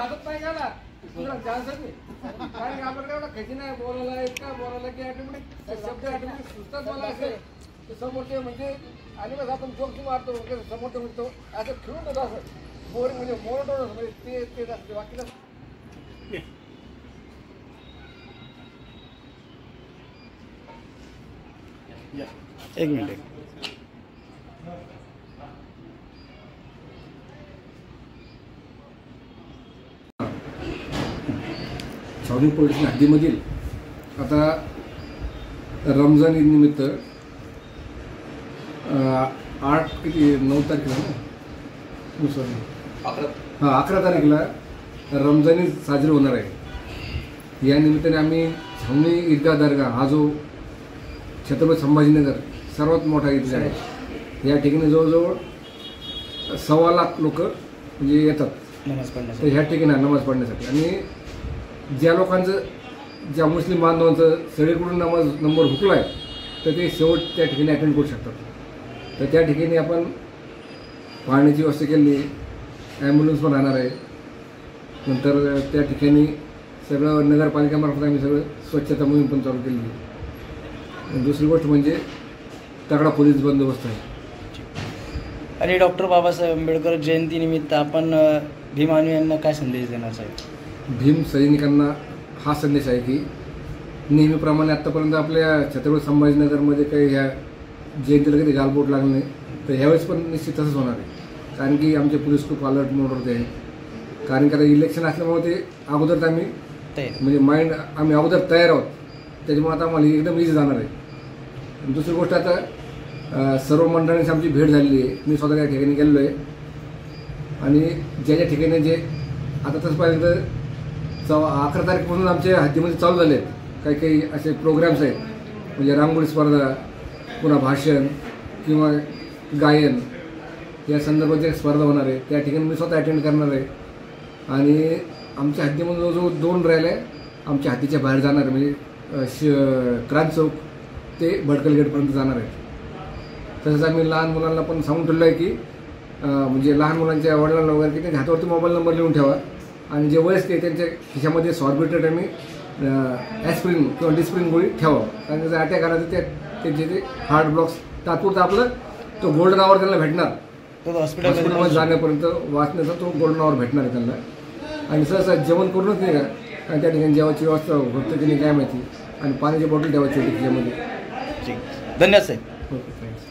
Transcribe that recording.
हातात नाही गेला तुला चान्सच नाही. कारण की आपण काय खची नाही बोलायला इतका बोलायला की ऑटोमॅटिक शब्द ऑटोमॅटिक सुचतात मला असेल ते समोरचे म्हणजे आणि बस आपण जोक मारतो समोरचे म्हणतो असं खेळून होतं असं बोरिंग म्हणजे मोनोटोन म्हणजे ते असते बाकी एक मिनिट. सावनी पोलीस हद्दीमधील आता रमजान ईद निमित्त 9 तारखेला ना सॉरी 11 तारखेला रमजान ईद साजरी होणार आहे. या निमित्ताने आम्ही छावणी ईदगाह दर्गा हा जो छत्रपती संभाजीनगर सर्वात मोठा ईदगाह आहे या ठिकाणी जवळजवळ 1.25 लाख लोक म्हणजे येतात नमाज पढ़ने. तर ह्या ठिकाणी नमाज पढ़ण्यासाठी. आणि ज्या लोकांचं ज्या मुस्लिम बांधवांचं सगळीकडून नंबर हुकला आहे तर ते शेवट त्या ठिकाणी अटेंड करू शकतात. तर त्या ठिकाणी आपण पाण्याची व्यवस्था केली, ॲम्ब्युलन्स पण राहणार आहे. नंतर त्या ठिकाणी सगळं नगरपालिकेमार्फत आम्ही सगळं स्वच्छता मोहीम पण चालू केली. आणि दुसरी गोष्ट म्हणजे तगडा पोलीस बंदोबस्त आहे. आणि डॉक्टर बाबासाहेब आंबेडकर जयंतीनिमित्त आपण भीमानू यांना काय संदेश देणार आहे? भीम सैनिकांना हा संदेश आहे की नेहमीप्रमाणे आत्तापर्यंत आपल्या छत्रपती संभाजीनगरमध्ये काही ह्या जयंतीला कधी गालबोट लागलं नाही तर ह्यावेळेस पण निश्चित तसंच होणार आहे. कारण की आमचे पोलीस खूप अलर्ट मोडवरती आहे. कारण का इलेक्शन असल्यामुळे ते अगोदर आम्ही म्हणजे माइंड आम्ही अगोदर तयार आहोत त्याच्यामुळे आता आम्हाला एकदम इझी जाणार आहे. आणि दुसरी गोष्ट आता सर्व मंडळांची आमची भेट झालेली आहे. मी स्वतः त्या ठिकाणी गेलेलो आहे आणि ज्या ठिकाणी जे आता तसं पाहिलं तर 11 तारखेपासून आमच्या हद्दीमध्ये चालू झाले आहेत काही काही असे प्रोग्राम्स आहेत म्हणजे रांगोळी स्पर्धा, पुन्हा भाषण किंवा गायन या संदर्भात एक स्पर्धा होणार आहे. त्या ठिकाणी मी स्वतः अटेंड करणार आहे. आणि आमच्या हद्दीमध्ये जवळजवळ 2 रॅल्या आमच्या हद्दीच्या बाहेर जाणार आहे म्हणजे क्रांती चौक ते भडकल गेटपर्यंत जाणार आहेत. तसंच आम्ही लहान मुलांना पण सांगून ठेवलं आहे की म्हणजे लहान मुलांच्या वडिलांना वगैरे की त्यांच्या हातावरती मोबाईल नंबर लिहून ठेवा आणि जे वयस्क आहे त्यांच्या खिशामध्ये सॉर्बिट्रेट आम्ही ॲस्प्रिन किंवा डिस्प्रिन गोळी ठेवावं. कारण त्याचा अटॅक आला तर त्यांचे ते हार्ट ब्लॉक्स तात्पुरतं आपलं तो गोल्डन आवर त्यांना भेटणार हॉस्पिटलमध्ये जाण्यापर्यंत वाचण्याचा तो गोल्डन आवर भेटणार आहे त्यांना. आणि सहसा जेवण करूनच नाही का आणि त्या ठिकाणी जेवायची व्यवस्था होतं की नाही काय माहिती आणि पाण्याची बॉटल ठेवायची होती खिशामध्ये. धन्यवाद साहेब. Okay thanks.